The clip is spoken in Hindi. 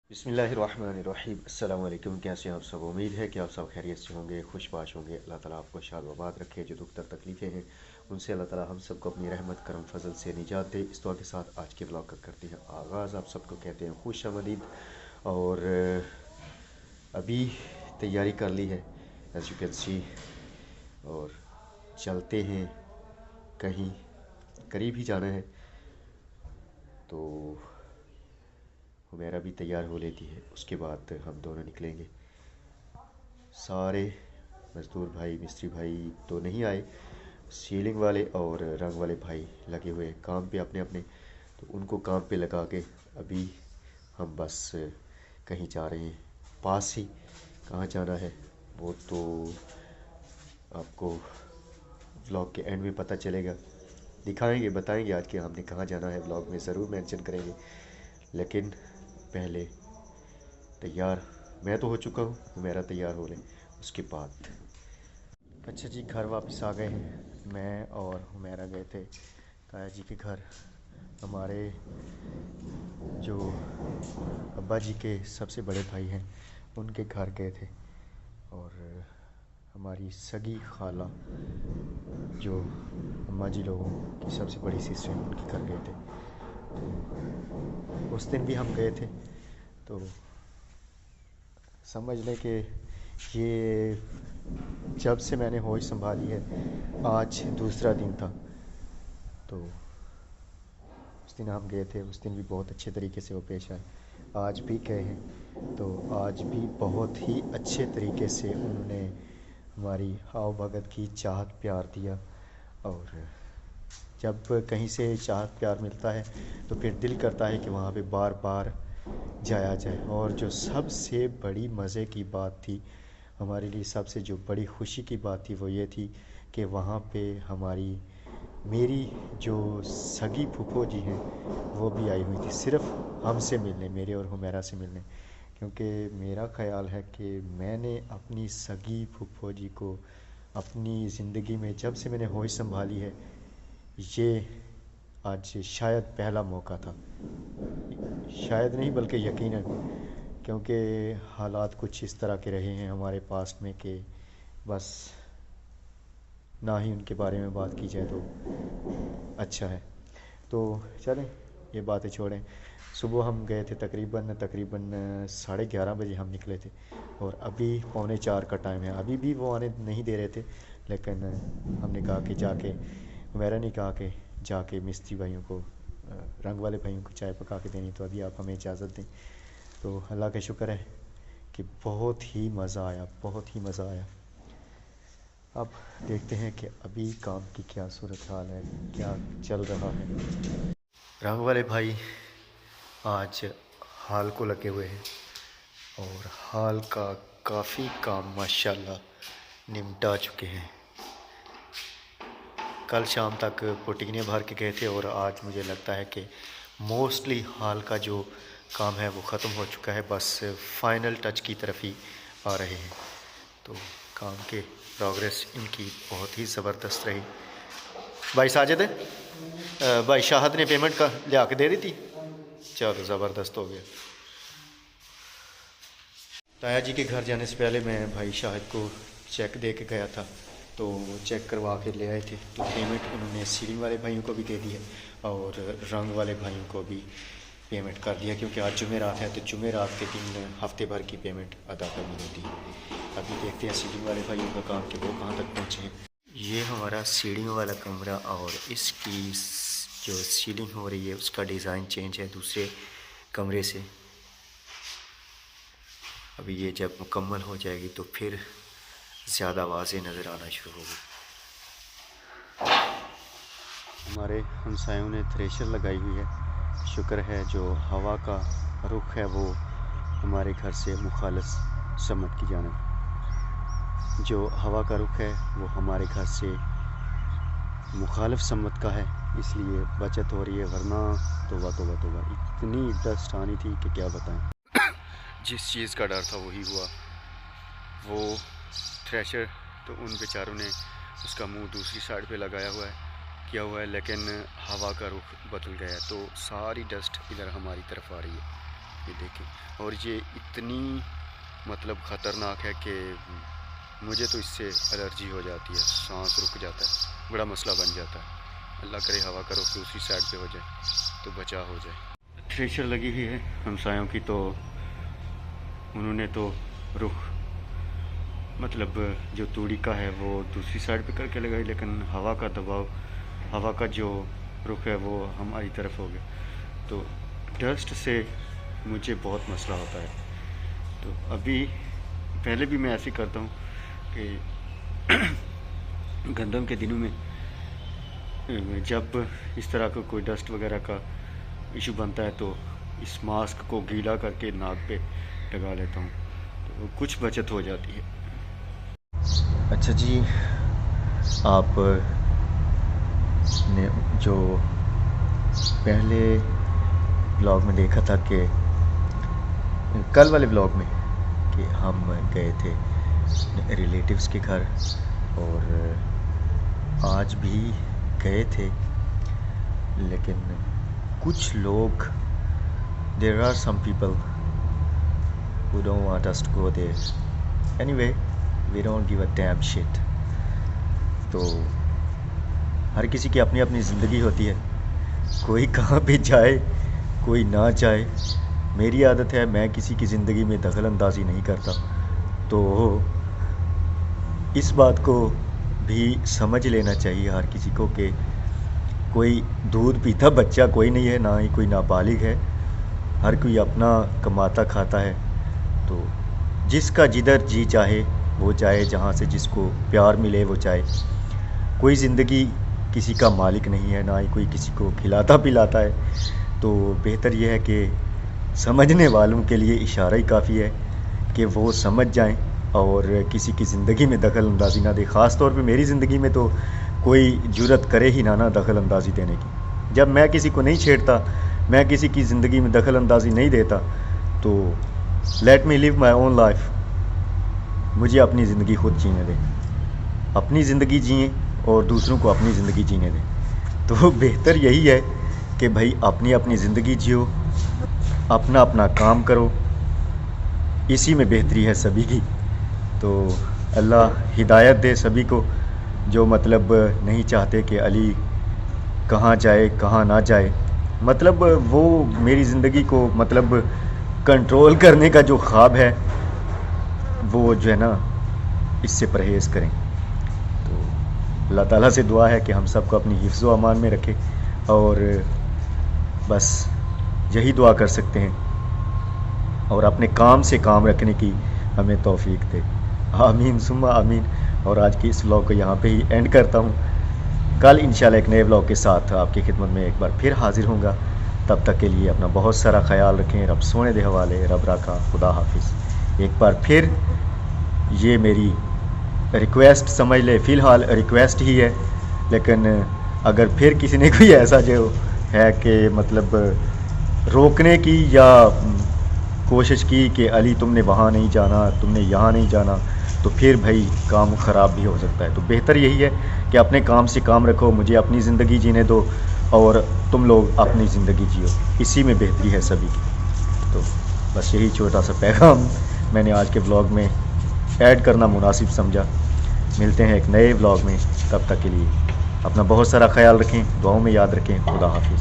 बिस्मिल्लाहिर्रहमानिर्रहीम। अस्सलाम वालेकुम। कैसे हैं आप सब? उम्मीद है कि आप सब खैरियत से होंगे, खुशबाश होंगे। अल्लाह ताला आपको शाद आबाद रखे। जो दुख दर्द तकलीफ़ें हैं उनसे अल्लाह ताला हम सबको अपनी रहमत करम फजल से निजात दे। इस दुआ के साथ आज के ब्लॉग का करते हैं आगाज़। आप सबको कहते हैं खुश आमदीद। और अभी तैयारी कर ली है एज़ यू कैन सी, और चलते हैं कहीं, करीब ही जाना है। तो हुमैरा भी तैयार हो लेती है, उसके बाद हम दोनों निकलेंगे। सारे मज़दूर भाई, मिस्त्री भाई तो नहीं आए, सीलिंग वाले और रंग वाले भाई लगे हुए हैं काम पे अपने अपने। तो उनको काम पे लगा के अभी हम बस कहीं जा रहे हैं, पास ही। कहाँ जाना है वो तो आपको व्लॉग के एंड में पता चलेगा, दिखाएंगे, बताएंगे आज के हमने कहाँ जाना है। व्लॉग में ज़रूर मेंशन करेंगे। लेकिन पहले तैयार मैं तो हो चुका हूँ, मेरा तैयार हो ले उसके बाद। अच्छा जी, घर वापस आ गए हैं। मैं और हुमैरा गए थे ताया जी के घर। हमारे जो अब्बा जी के सबसे बड़े भाई हैं उनके घर गए थे। और हमारी सगी खाला जो अम्मा जी लोगों की सबसे बड़ी सिस्टर हैं उनके घर गए थे। तो उस दिन भी हम गए थे। तो समझ लें कि ये जब से मैंने होश संभाली है आज दूसरा दिन था। तो उस दिन हम गए थे, उस दिन भी बहुत अच्छे तरीके से वो पेश आए। आज भी गए हैं तो आज भी बहुत ही अच्छे तरीके से उन्होंने हमारी आओ भगत की चाहत प्यार दिया। और जब कहीं से चाहत प्यार मिलता है तो फिर दिल करता है कि वहाँ पे बार बार जाया जाए। और जो सबसे बड़ी मज़े की बात थी, हमारे लिए सबसे जो बड़ी खुशी की बात थी वो ये थी कि वहाँ पे हमारी मेरी जो सगी फूफो जी हैं वो भी आई हुई थी, सिर्फ़ हमसे मिलने, मेरे और हुमैरा से मिलने। क्योंकि मेरा ख़्याल है कि मैंने अपनी सगी फूफो जी को अपनी ज़िंदगी में जब से मैंने होश संभाली है, ये आज शायद पहला मौका था। शायद नहीं बल्कि यकीनन, क्योंकि हालात कुछ इस तरह के रहे हैं हमारे पास में कि बस ना ही उनके बारे में बात की जाए तो अच्छा है। तो चलें, ये बातें छोड़ें। सुबह हम गए थे, तकरीबन तकरीबन 11:30 बजे हम निकले थे। और अभी 3:45 का टाइम है। अभी भी वो आने नहीं दे रहे थे, लेकिन हमने कहा कि जाके, मेरा नहीं कहा कि जाके मिस्त्री भाइयों को, रंग वाले भाइयों को चाय पका के देनी। तो अभी आप हमें इजाज़त दें। तो अल्लाह का शुक्र है कि बहुत ही मज़ा आया, बहुत ही मज़ा आया। अब देखते हैं कि अभी काम की क्या सूरत हाल है, क्या चल रहा है। रंग वाले भाई आज हाल को लगे हुए हैं और हाल का काफ़ी काम माशाल्लाह निपटा चुके हैं। कल शाम तक पुटीने भर के गए थे और आज मुझे लगता है कि मोस्टली हाल का जो काम है वो ख़त्म हो चुका है, बस फाइनल टच की तरफ ही आ रहे हैं। तो काम के प्रोग्रेस इनकी बहुत ही ज़बरदस्त रही। भाई साजिद, भाई शाहद ने पेमेंट का लिया के दे दी थी। चलो ज़बरदस्त हो गया। ताया जी के घर जाने से पहले मैं भाई शाहिद को चेक दे के गया था, तो चेक करवा के ले आए थे। तो पेमेंट उन्होंने सीलिंग वाले भाइयों को भी दे दी है और रंग वाले भाइयों को भी पेमेंट कर दिया, क्योंकि आज जुमेरात है तो जुमेरात के दिन हफ्ते भर की पेमेंट अदा करनी होती है। अभी देखते हैं सीलिंग वाले भाइयों का काम कि वो कहाँ तक पहुँचे हैं। ये हमारा सीढ़ियों वाला कमरा और इसकी जो सीलिंग हो रही है उसका डिज़ाइन चेंज है दूसरे कमरे से। अभी ये जब मुकम्मल हो जाएगी तो फिर ज़्यादा वाज़ेह नज़र आना शुरू होगी। हमारे हमसायों ने थ्रेशर लगाई हुई है। शुक्र है जो हवा का रुख है वो हमारे घर से मुखालिफ समत की जानिब, जो हवा का रुख है वो हमारे घर से मुखालिफ समत का है, इसलिए बचत हो रही है। वरना तौबा तौबा तौबा, इतनी डस्ट आनी थी कि क्या बताएं। जिस चीज़ का डर था वही हुआ। वो थ्रेशर तो उन बेचारों ने उसका मुंह दूसरी साइड पे लगाया हुआ है, किया हुआ है, लेकिन हवा का रुख बदल गया है तो सारी डस्ट इधर हमारी तरफ आ रही है। ये देखें, और ये इतनी मतलब ख़तरनाक है कि मुझे तो इससे एलर्जी हो जाती है, सांस रुक जाता है, बड़ा मसला बन जाता है। अल्लाह करे हवा करो कि दूसरी साइड पे हो जाए तो बचा हो जाए। थ्रेशर लगी हुई है हमसायों की, तो उन्होंने तो रुख मतलब जो तूड़ी का है वो दूसरी साइड पे करके लगाई, लेकिन हवा का दबाव, हवा का जो रुख है वो हमारी तरफ हो गया, तो डस्ट से मुझे बहुत मसला होता है। तो अभी पहले भी मैं ऐसे करता हूँ कि गंदम के दिनों में जब इस तरह का कोई डस्ट वगैरह का इशू बनता है तो इस मास्क को गीला करके नाक पे लगा लेता हूँ, तो कुछ बचत हो जाती है। अच्छा जी, आप ने जो पहले ब्लॉग में देखा था कि कल वाले ब्लॉग में कि हम गए थे रिलेटिव्स के घर, और आज भी गए थे, लेकिन कुछ लोग, there are some people who don't want us to go there. Anyway, we don't give a damn shit. तो हर किसी की अपनी अपनी ज़िंदगी होती है, कोई कहाँ पे जाए कोई ना जाए। मेरी आदत है मैं किसी की ज़िंदगी में दखल अंदाज़ी नहीं करता, तो इस बात को भी समझ लेना चाहिए हर किसी को कि कोई दूध पीता बच्चा कोई नहीं है, ना ही कोई नाबालिग है, हर कोई अपना कमाता खाता है। तो जिसका जिधर जी चाहे वो जाए, जहाँ से जिसको प्यार मिले वो जाए। कोई ज़िंदगी किसी का मालिक नहीं है, ना ही कोई किसी को खिलाता पिलाता है। तो बेहतर यह है कि समझने वालों के लिए इशारा ही काफ़ी है कि वो समझ जाएं और किसी की ज़िंदगी में दखल अंदाज़ी ना दे। ख़ास तौर पे मेरी ज़िंदगी में तो कोई जुर्रत करे ही ना दखल अंदाज़ी देने की। जब मैं किसी को नहीं छेड़ता, मैं किसी की ज़िंदगी में दखल अंदाज़ी नहीं देता, तो let me live my own life. मुझे अपनी ज़िंदगी खुद जीने दें, अपनी ज़िंदगी जिए और दूसरों को अपनी ज़िंदगी जीने दें। तो बेहतर यही है कि भाई अपनी अपनी ज़िंदगी जियो, अपना अपना काम करो, इसी में बेहतरी है सभी की। तो अल्लाह हिदायत दे सभी को जो मतलब नहीं चाहते कि अली कहाँ जाए कहाँ ना जाए। मतलब वो मेरी ज़िंदगी को मतलब कंट्रोल करने का जो ख्वाब है वो जो है ना, इससे परहेज़ करें। तो अल्लाह ताला से दुआ है कि हम सबको अपनी हिफ्ज़ व अमान में रखे, और बस यही दुआ कर सकते हैं, और अपने काम से काम रखने की हमें तौफीक दे। आमीन सुम्मा आमीन। और आज की इस व्लॉग को यहाँ पे ही एंड करता हूँ। कल इंशाल्लाह एक नए व्लॉग के साथ आपकी खिदमत में एक बार फिर हाज़िर होऊंगा। तब तक के लिए अपना बहुत सारा ख्याल रखें। रब सोने दे हवाले, रब राखा, खुदा हाफिज़। एक बार फिर ये मेरी रिक्वेस्ट समझ ले, फ़िलहाल रिक्वेस्ट ही है, लेकिन अगर फिर किसी ने कोई ऐसा जो है कि मतलब रोकने की या कोशिश की कि अली तुमने वहाँ नहीं जाना, तुमने यहाँ नहीं जाना, तो फिर भाई काम ख़राब भी हो सकता है। तो बेहतर यही है कि अपने काम से काम रखो, मुझे अपनी ज़िंदगी जीने दो और तुम लोग अपनी ज़िंदगी जियो, इसी में बेहतरी है सभी की। तो बस यही छोटा सा पैगाम मैंने आज के व्लॉग में ऐड करना मुनासिब समझा। मिलते हैं एक नए व्लॉग में, तब तक के लिए अपना बहुत सारा ख्याल रखें, दुआओं में याद रखें। खुदा हाफिज़।